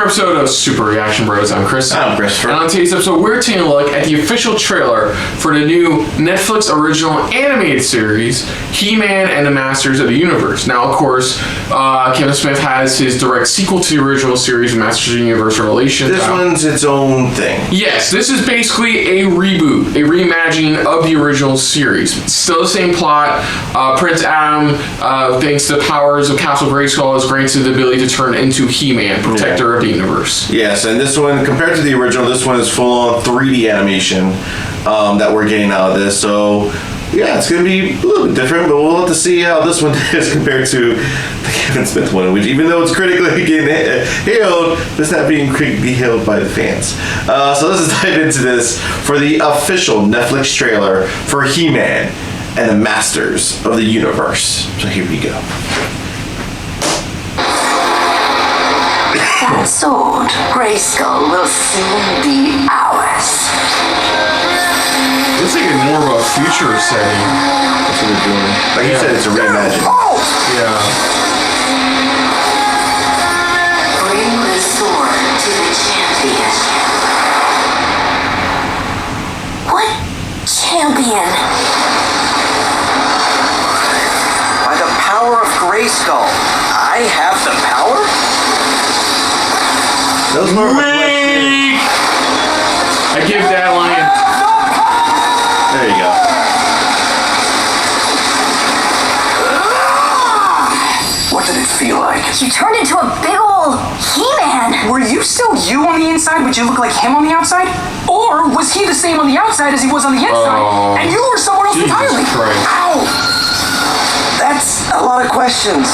episode of Super Reaction Bros. I'm Chris. I'm Christopher. And on today's episode, we're taking a look at the official trailer for the new Netflix original animated series, He-Man and the Masters of the Universe. Now, of course, Kevin Smith has his direct sequel to the original series, Masters of the Universe Revelations. This one's its own thing. Yes, this is basically a reboot, a reimagining of the original series. Still the same plot. Prince Adam, thanks to the powers of Castle Grayskull, is granted the ability to turn into He-Man, protector of the universe. Yes, and this one, compared to the original, this one is full-on 3D animation that we're getting out of this. So, yeah, it's going to be a little bit different, but we'll have to see how this one is compared to the Kevin Smith one, which, even though it's critically getting hailed, it's not being critically hailed by the fans. So let's dive into this for the official Netflix trailer for He-Man and the Masters of the Universe. So here we go. That sword, Grayskull, will soon be ours. Looks like it's more of a future setting. That's what they're doing. Like you said, it's a reimagining. Yeah. Bring the sword to the champion. What champion? By the power of Grayskull, I have the power? Those were Weak! I give that line. There you go. What did it feel like? You turned into a big ol' He-Man. Were you still you on the inside, but you look like him on the outside? Or was he the same on the outside as he was on the inside, and you were someone else Jesus entirely? Christ. Ow! That's a lot of questions.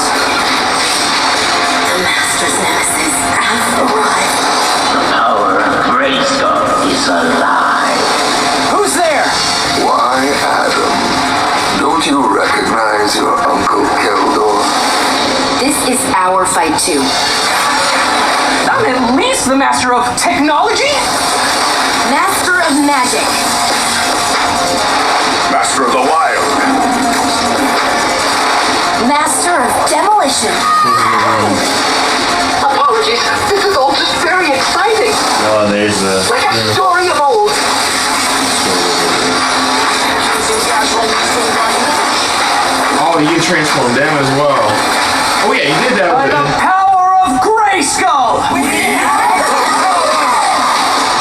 The Master's nemesis has arrived. The power of Grayskull is alive. Who's there? Why, Adam? Don't you recognize your Uncle Keldor? This is our fight too. I'm at least the master of technology? Master of magic. Master of the Wild. Master of demolition. Apologies, this is all just very exciting. Oh, there's the... Like a story of old. Oh, you can transform them as well. Oh yeah, you did that By with the it. power of Grayskull!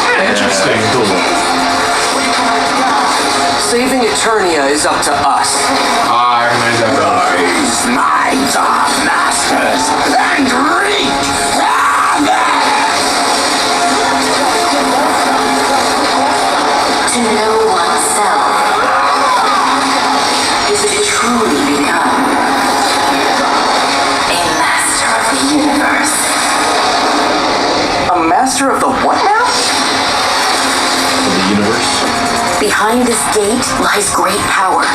Yeah, interesting. Saving Eternia is up to us. I recognize that better. These minds are masters and reach To know oneself is to truly become a master of the universe. A master of the what now? The universe. Behind this gate lies great power.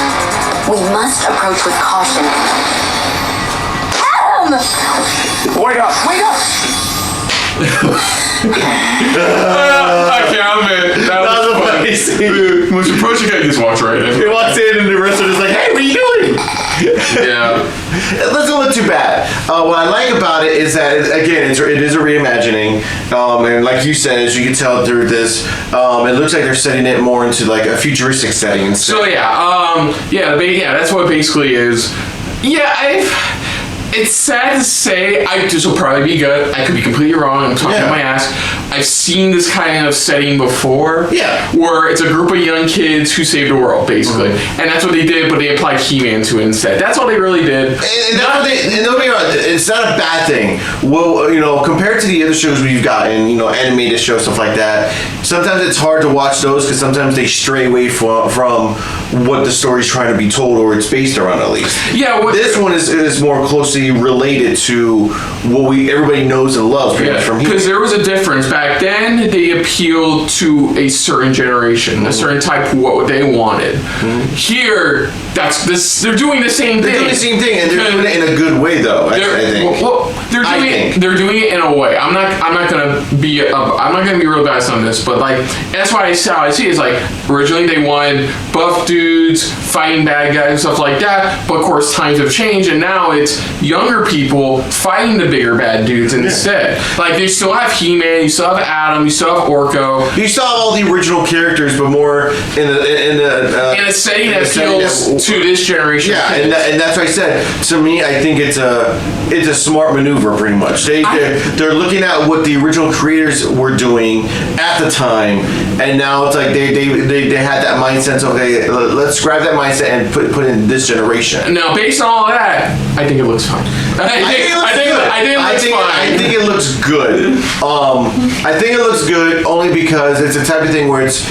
We must approach with caution. Adam! Wait up! Wait up! I can't, man. That was funny. Dude, when you approach a guy, you just walks right in. He walks in and the rest of us like, hey, what are you doing? Yeah. It doesn't look too bad. What I like about it is that, again, it is a reimagining. And like you said, as you can tell through this, it looks like they're setting it more into like a futuristic setting instead. So yeah, that's what it basically is. Yeah, it's sad to say, this will probably be good. I could be completely wrong. I'm talking out my ass. I've seen this kind of setting before. Yeah. Where it's a group of young kids who save the world, basically. And that's what they did, but they applied He-Man to it instead. That's all they really did. And don't get me wrong, it's not a bad thing. Well, compared to the other shows we've gotten, animated shows, stuff like that, sometimes it's hard to watch those because sometimes they stray away from what the story's trying to be told or it's based around, at least. Yeah. This one is more closely related to what everybody knows and loves pretty much from here. Because there was a difference. Back then, they appealed to a certain generation, a certain type of what they wanted. Here, they're doing the same thing. They're doing the same thing, and they're doing it in a good way, though, I think. Well, they're doing it in a way. I'm not gonna be real biased on this, but like that's why how I see it is like originally they wanted buff dudes fighting bad guys and stuff like that, but of course times have changed and now it's younger people fighting the bigger bad dudes instead. Like they still have He-Man, you still have Adam, you still have Orko. You still have all the original characters, but more in a setting that appeals to this generation. Yeah, and that's what I said. To me, I think it's a smart maneuver, pretty much. They're looking at what the original creators were doing at the time, and now it's like they had that mindset. So, okay, let's grab that mindset and put it in this generation. Now, based on all that, I think it looks fine. I think it looks good. I think it looks good only because it's the type of thing where it's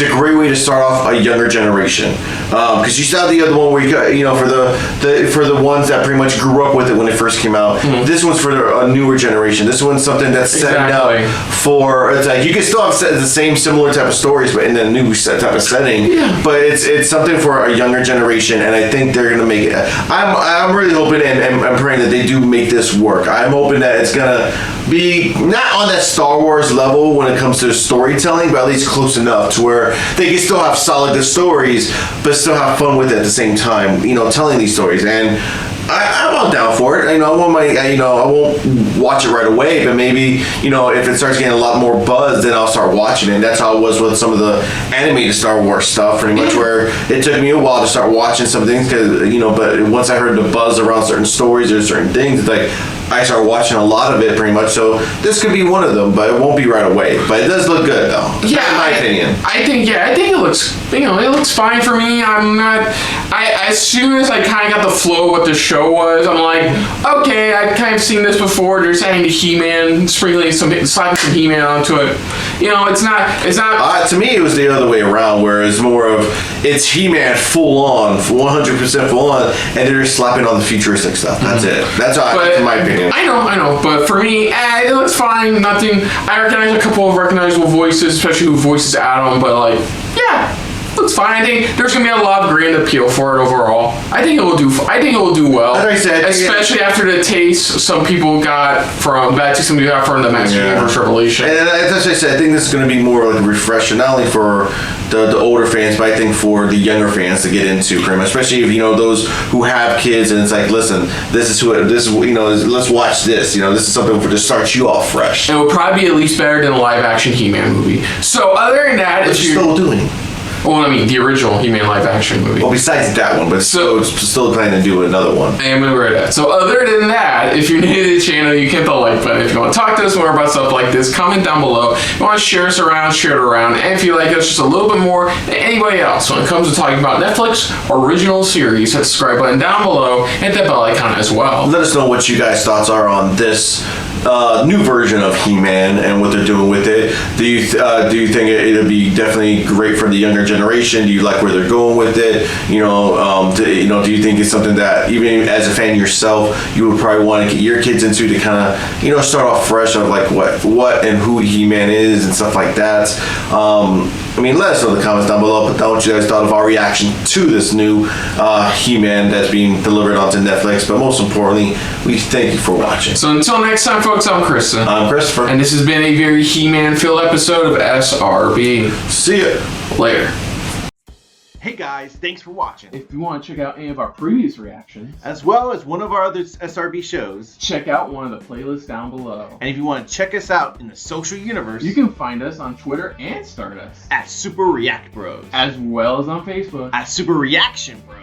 a great way to start off a younger generation. Because you saw the other one where you got, for the ones that pretty much grew up with it when it first came out. This one's for a newer generation. This one's something that's setting up for. It's like you can still have the same similar type of stories, but in a new type of setting. Yeah. But it's something for a younger generation, and I think they're gonna make it. I'm really hoping and I'm praying that they do make this work. I'm hoping that it's gonna be not on that Star Wars level when it comes to storytelling, but at least close enough to where they can still have solid good stories, but still have fun with it at the same time. Telling these stories, and I'm all down for it. I won't watch it right away, but maybe if it starts getting a lot more buzz, then I'll start watching it. That's how it was with some of the animated Star Wars stuff, pretty much, where it took me a while to start watching some things, because but once I heard the buzz around certain stories or certain things, it's like I started watching a lot of it, pretty much. So this could be one of them, but it won't be right away. But it does look good, though. Yeah, in my opinion. I think it looks, it looks fine for me. As soon as I kind of got the flow of what the show was, I'm like, okay, I've kind of seen this before. They're saying the He-Man, slapping some He-Man onto it. It's not. To me, it was the other way around, where it's more of it's He-Man full on, 100% full on, and they're just slapping on the futuristic stuff. That's it. That's in my opinion. I know, but for me, it looks fine. Nothing. I recognize a couple of recognizable voices, especially who voices Adam. But looks fine. I think there's gonna be a lot of grand appeal for it overall. I think it will do well. As I said, especially after the taste some people got from the Master Universe Revelation. And as I said, I think this is gonna be more like a refresher, not only for the older fans, but I think for the younger fans to get into, pretty much, especially if those who have kids, and it's like, listen, let's watch this. This is something to start you off fresh. It will probably be at least better than a live action He-Man movie. So other than that, what you're still doing. Well, I mean, the original He-Man live-action movie. Well, besides that one, but still planning to do another one. I am aware of that. So other than that, if you're new to the channel, you can hit the like button. If you want to talk to us more about stuff like this, comment down below. If you want to share us around, share it around. And if you like us just a little bit more than anybody else when it comes to talking about Netflix original series, hit the subscribe button down below and hit that bell icon as well. Let us know what you guys' thoughts are on this new version of He-Man and what they're doing with it. Do you think it'll be definitely great for the younger generation? Do you like where they're going with it? Do you think it's something that even as a fan yourself, you would probably want to get your kids into to kind of start off fresh of like what and who He-Man is and stuff like that? Let us know in the comments down below. But what you guys thought of our reaction to this new He-Man that's being delivered onto Netflix. But most importantly, we thank you for watching. So until next time, folks, I'm Kristen. I'm Christopher. And this has been a very He-Man-filled episode of SRB. See ya. Later. Hey guys, thanks for watching. If you want to check out any of our previous reactions, as well as one of our other SRB shows, check out one of the playlists down below. And if you want to check us out in the social universe, you can find us on Twitter and Stardust at Super React Bros, as well as on Facebook at Super Reaction Bros.